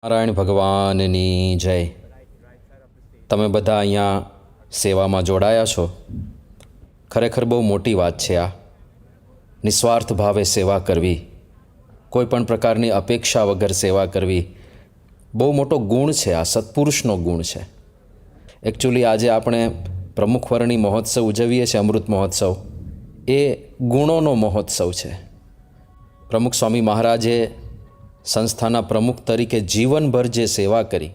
નારાયણ ભગવાનની જય. તમે બધા અહીંયા સેવામાં જોડાયા છો. ખરેખર બહુ મોટી વાત છે આ. નિસ્વાર્થ ભાવે સેવા કરવી, કોઈ પણ પ્રકારની અપેક્ષા વગર સેવા કરવી, બહુ મોટો ગુણ છે. આ સત્પુરુષનો ગુણ છે. એકચ્યુઅલી આજે આપણે પ્રમુખવરણી મહોત્સવ ઉજવીએ છીએ, અમૃત મહોત્સવ. એ ગુણોનો મહોત્સવ છે. પ્રમુખ સ્વામી મહારાજે સંસ્થાના પ્રમુખ તરીકે જીવનભર જે સેવા કરી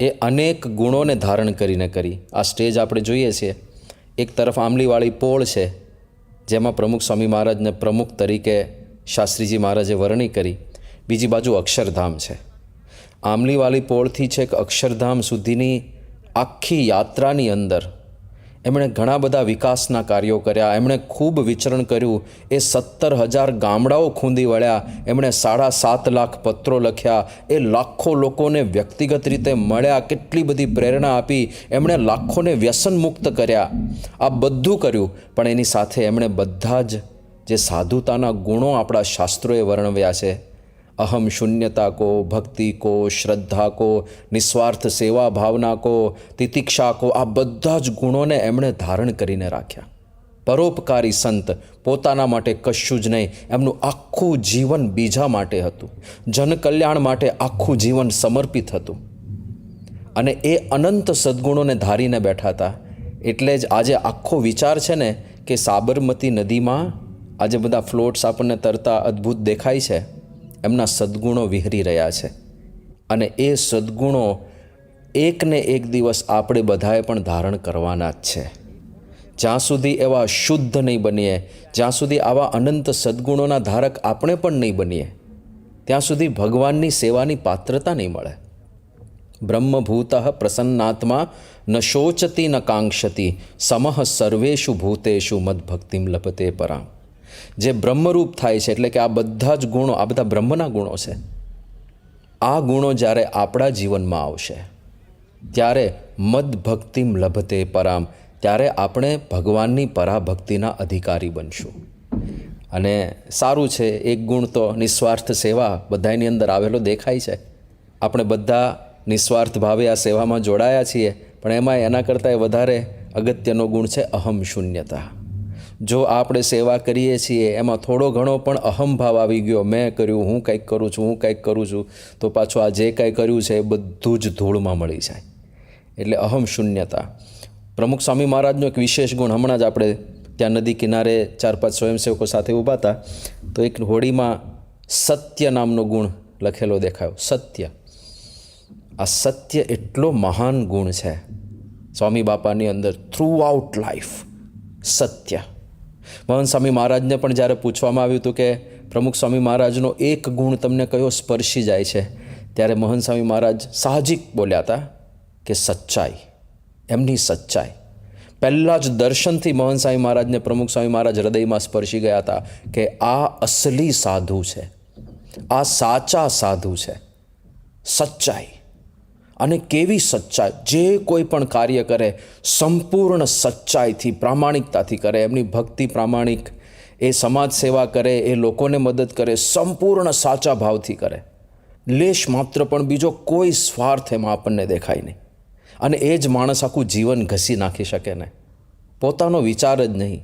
એ અનેક ગુણોને ધારણ કરીને કરી. આ સ્ટેજ આપણે જોઈએ છીએ, એક તરફ આંબલીવાળી પોળ છે જેમાં પ્રમુખ સ્વામી મહારાજને પ્રમુખ તરીકે શાસ્ત્રીજી મહારાજે વરણી કરી, બીજી બાજુ અક્ષરધામ છે. આંબલીવાળી પોળથી છેક અક્ષરધામ સુધીની આખી યાત્રાની અંદર એમણે ઘણા બધા વિકાસના કાર્યો કર્યા. એમણે ખૂબ વિચરણ કર્યું. એ 17,000 ગામડાઓ ખૂંદી વળ્યા. એમણે 7.5 લાખ પત્રો લખ્યા. એ લાખો લોકોને વ્યક્તિગત રીતે મળ્યા, કેટલી બધી પ્રેરણા આપી. એમણે લાખોને વ્યસન મુક્ત કર્યા. આ બધું કર્યું, પણ એની સાથે એમણે બધા જ જે સાધુતાના ગુણો આપણા શાસ્ત્રોએ વર્ણવ્યા છે, અહમ શૂન્યતા કો, ભક્તિ કો, શ્રદ્ધા કો, નિસ્વાર્થ સેવા ભાવના કો, તિતિક્ષા કો, આ બધા જ ગુણોને એમણે ધારણ કરીને રાખ્યા. પરોપકારી સંત, પોતાના માટે કશું જ નહીં, એમનું આખું જીવન બીજા માટે હતું. જનકલ્યાણ માટે આખું જીવન સમર્પિત હતું. અને એ અનંત સદ્ગુણોને ધારીને બેઠા હતા. એટલે જ આજે આખો વિચાર છે ને કે સાબરમતી નદીમાં આજે બધા ફ્લોટ્સ આપણને તરતા અદ્ભુત દેખાય છે, એમના સદ્ગુણો વિહરી રહ્યા છે. અને એ સદ્ગુણો એકને એક દિવસ આપણે બધાએ પણ ધારણ કરવાના જ છે. જ્યાં સુધી એવા શુદ્ધ નહીં બનીએ, જ્યાં સુધી આવા અનંત સદ્ગુણોના ધારક આપણે પણ નહીં બનીએ, ત્યાં સુધી ભગવાનની સેવાની પાત્રતા નહીં મળે. બ્રહ્મભૂત પ્રસન્નાત્મા ન શોચતી ન કાંક્ષતી સમઃ સર્વેષુ ભૂતેષુ મદભક્તિમ લભતે પરામ. જે બ્રહ્મરૂપ થાય છે, એટલે કે આ બધા જ ગુણો, આ બધા બ્રહ્મના ગુણો છે. આ ગુણો જ્યારે આપણા જીવનમાં આવશે ત્યારે મદભક્તિમ લભતે પરામ, ત્યારે આપણે ભગવાનની પરાભક્તિના અધિકારી બનશું. અને સારું છે, એક ગુણ તો નિસ્વાર્થ સેવા બધાની અંદર આવેલો દેખાય છે. આપણે બધા નિસ્વાર્થ ભાવે આ સેવામાં જોડાયા છીએ, પણ એમાં એના કરતાં વધારે અગત્યનો ગુણ છે અહમ શૂન્યતા. જો આપણે સેવા કરીએ છીએ એમાં થોડો ઘણો પણ અહમભાવ આવી ગયો, મેં કર્યું, હું કંઈક કરું છું, હું કંઈક કરું છું, તો પાછું આ જે કંઈ કર્યું છે એ બધું જ ધૂળમાં મળી જાય. એટલે અહમ શૂન્યતા. પ્રમુખ સ્વામી મહારાજનો એક વિશેષ ગુણ, હમણાં જ આપણે ત્યાં નદી કિનારે 4-5 સ્વયંસેવકો સાથે ઊભા હતા, તો એક હોડીમાં સત્ય નામનો ગુણ લખેલો દેખાયો. સત્ય. આ સત્ય એટલો મહાન ગુણ છે સ્વામી બાપાની અંદર. થ્રુ આઉટ લાઈફ સત્ય. મહંત સ્વામી મહારાજને પણ જ્યારે પૂછવામાં આવ્યું હતું કે પ્રમુખ સ્વામી મહારાજનો એક ગુણ તમને કયો સ્પર્શી જાય છે, ત્યારે મહંત સ્વામી મહારાજ સાહજિક બોલ્યા હતા કે સચ્ચાઈ. એમની સચ્ચાઈ. પહેલાં જ દર્શનથી મહંત સ્વામી મહારાજને પ્રમુખ સ્વામી મહારાજ હૃદયમાં સ્પર્શી ગયા હતા કે આ અસલી સાધુ છે, આ સાચા સાધુ છે. સચ્ચાઈ. અને કેવી સચ્ચાઈ! જે કોઈ પણ કાર્ય કરે સંપૂર્ણ સચ્ચાઈથી, પ્રામાણિકતાથી કરે. એમની ભક્તિ પ્રામાણિક, એ સમાજ સેવા કરે, એ લોકોને મદદ કરે, સંપૂર્ણ સાચા ભાવથી કરે. લેશ માત્ર પણ બીજો કોઈ સ્વાર્થ એમાં આપણને દેખાય નહીં. અને એ જ માણસ આખું જીવન ઘસી નાખી શકે ને. પોતાનો વિચાર જ નહીં.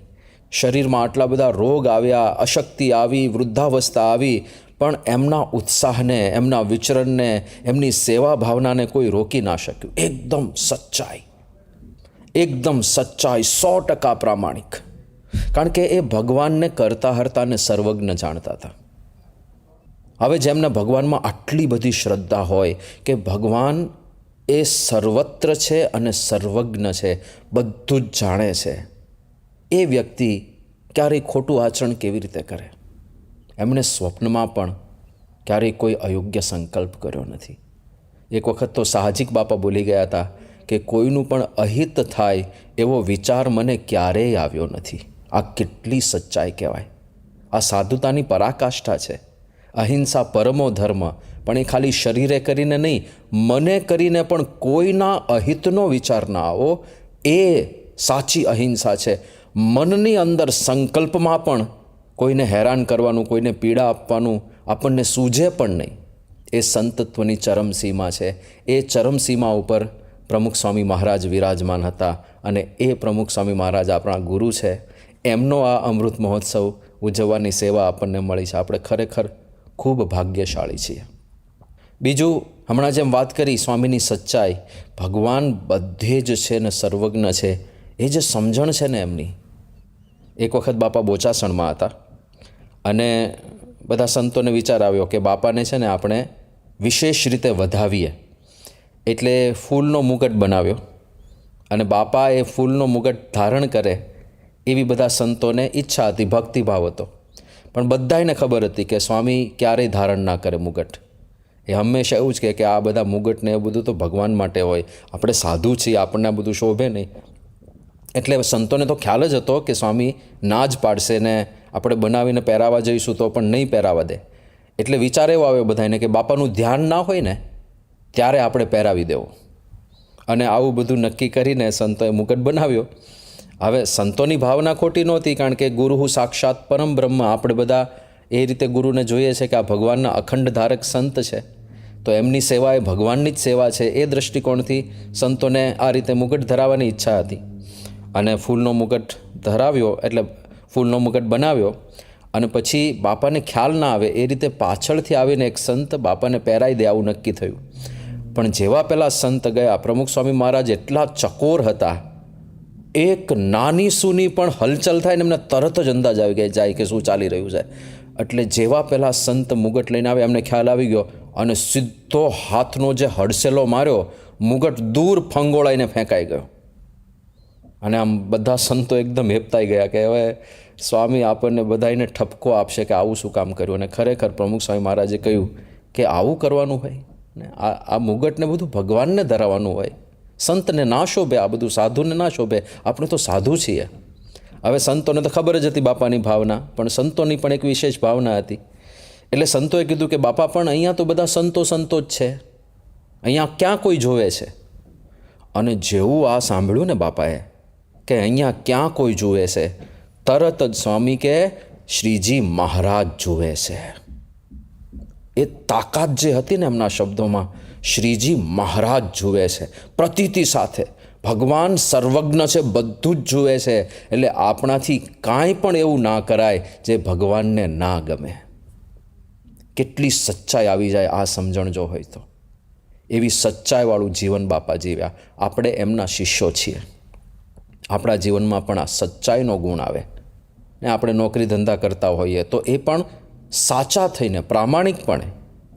શરીરમાં આટલા બધા રોગ આવ્યા, અશક્તિ આવી, વૃદ્ધાવસ્થા આવી, પણ એમના ઉત્સાહને, એમના વિચરણને, એમની સેવા ભાવનાને કોઈ રોકી ના શક્યું. એકદમ સચ્ચાઈ. એકદમ સચ્ચાઈ, 100% પ્રામાણિક. કારણ કે એ ભગવાનને કરતા હરતાને સર્વજ્ઞ જાણતા હતા. હવે જેમને ભગવાનમાં આટલી બધી શ્રદ્ધા હોય કે ભગવાન એ સર્વત્ર છે અને સર્વજ્ઞ છે, બધું જ જાણે છે, એ વ્યક્તિ ક્યારેય ખોટું આચરણ કેવી રીતે કરે? એમણે સ્વપ્નમાં પણ ક્યારેય કોઈ અયોગ્ય સંકલ્પ કર્યો નથી. એક વખત તો સાહજિક બાપા બોલી ગયા હતા કે કોઈનું પણ અહિત થાય એવો વિચાર મને ક્યારેય આવ્યો નથી. આ કેટલી સચ્ચાઈ કહેવાય! આ સાધુતાની પરાકાષ્ઠા છે. અહિંસા પરમો ધર્મ. પણ એ ખાલી શરીરે કરીને નહીં, મને કરીને પણ કોઈના અહિતનો વિચાર ના આવો, એ સાચી અહિંસા છે. મનની અંદર સંકલ્પમાં પણ કોઈને હેરાન કરવાનું, કોઈને પીડા આપવાનું આપણને સૂઝે પણ નહીં. એ સંતત્વની ચરમસીમા છે. એ ચરમસીમા ઉપર પ્રમુખ સ્વામી મહારાજ વિરાજમાન હતા અને એ પ્રમુખ સ્વામી મહારાજ આપણા ગુરુ છે. એમનો આ અમૃત મહોત્સવ ઉજવવાની સેવા આપણને મળી છે. આપણે ખરેખર ખૂબ ભાગ્યશાળી છીએ. બીજું, હમણાં જેમ વાત કરી સ્વામીની સચ્ચાઈ, ભગવાન બધે જ છે ને સર્વજ્ઞ છે, એ જે સમજણ છે ને એમની. એક વખત બાપા બોચાસણમાં હતા અને બધા સંતોને વિચાર આવ્યો કે બાપાને છે ને આપણે વિશેષ રીતે વધાવીએ. એટલે ફૂલનો મુગટ બનાવ્યો અને બાપા એ ફૂલનો મુગટ ધારણ કરે એવી બધા સંતોને ઈચ્છા હતી, ભક્તિભાવ હતો. પણ બધાને ખબર હતી કે સ્વામી ક્યારેય ધારણ ના કરે મુગટ. એ હંમેશા એવું જ કહે કે આ બધા મુગટને એ બધું તો ભગવાન માટે હોય, આપણે સાધુ છીએ, આપણને આ બધું શોભે નહીં. એટલે સંતોને તો ખ્યાલ જ હતો કે સ્વામી ના જ પાડશે ને આપણે બનાવીને પહેરાવા જઈશું તો પણ નહીં પહેરાવા દે. એટલે વિચાર એવો આવ્યો બધાને કે બાપાનું ધ્યાન ના હોય ને ત્યારે આપણે પહેરાવી દેવો. અને આવું બધું નક્કી કરીને સંતોએ મુગટ બનાવ્યો. હવે સંતોની ભાવના ખોટી નહોતી, કારણ કે ગુરુ સાક્ષાત પરમ બ્રહ્મ. આપણે બધા એ રીતે ગુરુને જોઈએ છે કે આ ભગવાનના અખંડ ધારક સંત છે, તો એમની સેવા એ ભગવાનની જ સેવા છે. એ દૃષ્ટિકોણથી સંતોને આ રીતે મુગટ ધરાવવાની ઈચ્છા હતી અને ફૂલનો મુગટ ધરાવ્યો, એટલે ફૂલનો મુગટ બનાવ્યો. અને પછી બાપાને ખ્યાલ ના આવે એ રીતે પાછળથી આવીને એક સંત બાપાને પહેરાવી દે આવું નક્કી થયું. પણ જેવા પેલા સંત ગયા, પ્રમુખ સ્વામી મહારાજ એટલા ચકોર હતા, એક નાની સૂની પણ હલચલ થાય ને એમને તરત જ અંદાજ આવી જાય કે શું ચાલી રહ્યું છે. એટલે જેવા પેલા સંત મુગટ લઈને આવે એમને ખ્યાલ આવી ગયો અને સીધો હાથનો જે હડસેલો માર્યો, મુગટ દૂર ફંગોળાઈને ફેંકાઈ ગયો. અને આમ બધા સંતો એકદમ હેપતાઈ ગયા કે હવે સ્વામી આપણને બધાને ઠપકો આપશે કે આવું શું કામ કર્યું. અને ખરેખર પ્રમુખ સ્વામી મહારાજે કહ્યું કે આવું કરવાનું હોય ને, આ મુગટને બધું ભગવાનને ધરાવવાનું હોય. સંતને ના શોભે, આ બધું સાધુને ના શોભે. આપણે તો સાધુ છીએ. હવે સંતોને તો ખબર જ હતી બાપાની ભાવના, પણ સંતોની પણ એક વિશેષ ભાવના હતી. એટલે સંતોએ કીધું કે બાપા પણ અહીંયા તો બધા સંતો સંતો જ છે, અહીંયા ક્યાં કોઈ જોવે છે. અને જેવું આ સાંભળ્યું ને બાપાએ કે અહીંયા ક્યાં કોઈ જુએ છે, તરત જ સ્વામી કે શ્રીજી મહારાજ જુએ છે. એ તાકાત જે હતી ને એમના શબ્દોમાં, શ્રીજી મહારાજ જુએ છે પ્રતીતિ સાથે. ભગવાન સર્વજ્ઞ છે, બધું જ જુએ છે. એટલે આપણાથી કાંઈ પણ એવું ના કરાય જે ભગવાનને ના ગમે. કેટલી સચ્ચાઈ આવી જાય આ સમજણ જો હોય તો. એવી સચ્ચાઈવાળું જીવન બાપા જીવ્યા. આપણે એમના શિષ્યો છીએ. આપણા જીવનમાં પણ આ સચ્ચાઈનો ગુણ આવે ને આપણે નોકરી ધંધા કરતા હોઈએ તો એ પણ સાચા થઈને, પ્રામાણિકપણે,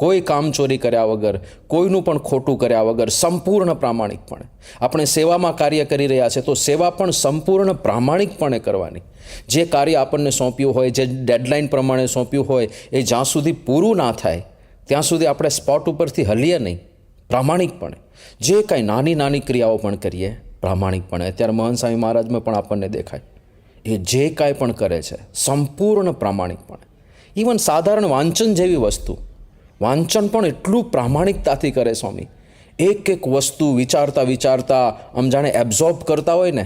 કોઈ કામચોરી કર્યા વગર, કોઈનું પણ ખોટું કર્યા વગર, સંપૂર્ણ પ્રામાણિકપણે. આપણે સેવામાં કાર્ય કરી રહ્યા છે તો સેવા પણ સંપૂર્ણ પ્રામાણિકપણે કરવાની. જે કાર્ય આપણને સોંપ્યું હોય, જે ડેડલાઇન પ્રમાણે સોંપ્યું હોય, એ જ્યાં સુધી પૂરું ના થાય ત્યાં સુધી આપણે સ્પોટ ઉપરથી હલીએ નહીં. પ્રામાણિકપણે જે કાંઈ નાની નાની ક્રિયાઓ પણ કરીએ પ્રામાણિકપણે. અત્યારે મહંત સ્વામી મહારાજમાં પણ આપણને દેખાય એ જે કાંઈ પણ કરે છે સંપૂર્ણ પ્રામાણિકપણે. ઇવન સાધારણ વાંચન જેવી વસ્તુ, વાંચન પણ એટલું પ્રામાણિકતાથી કરે સ્વામી. એક એક વસ્તુ વિચારતા વિચારતા આમ જાણે એબ્ઝોર્બ કરતા હોય ને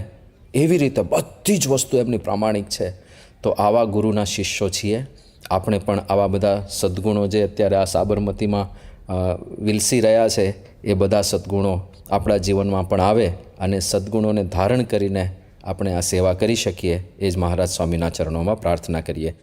એવી રીતે બધી જ વસ્તુ એમની પ્રામાણિક છે. તો આવા ગુરુના શિષ્યો છીએ આપણે. પણ આવા બધા સદ્ગુણો જે અત્યારે આ સાબરમતીમાં વિલસી રહ્યા છે, એ બધા સદ્ગુણો આપણા જીવનમાં પણ આવે અને સદ્ગુણોને ધારણ કરીને આપણે આ સેવા કરી શકીએ. એ જ મહારાજ સ્વામીના ચરણોમાં પ્રાર્થના કરીએ.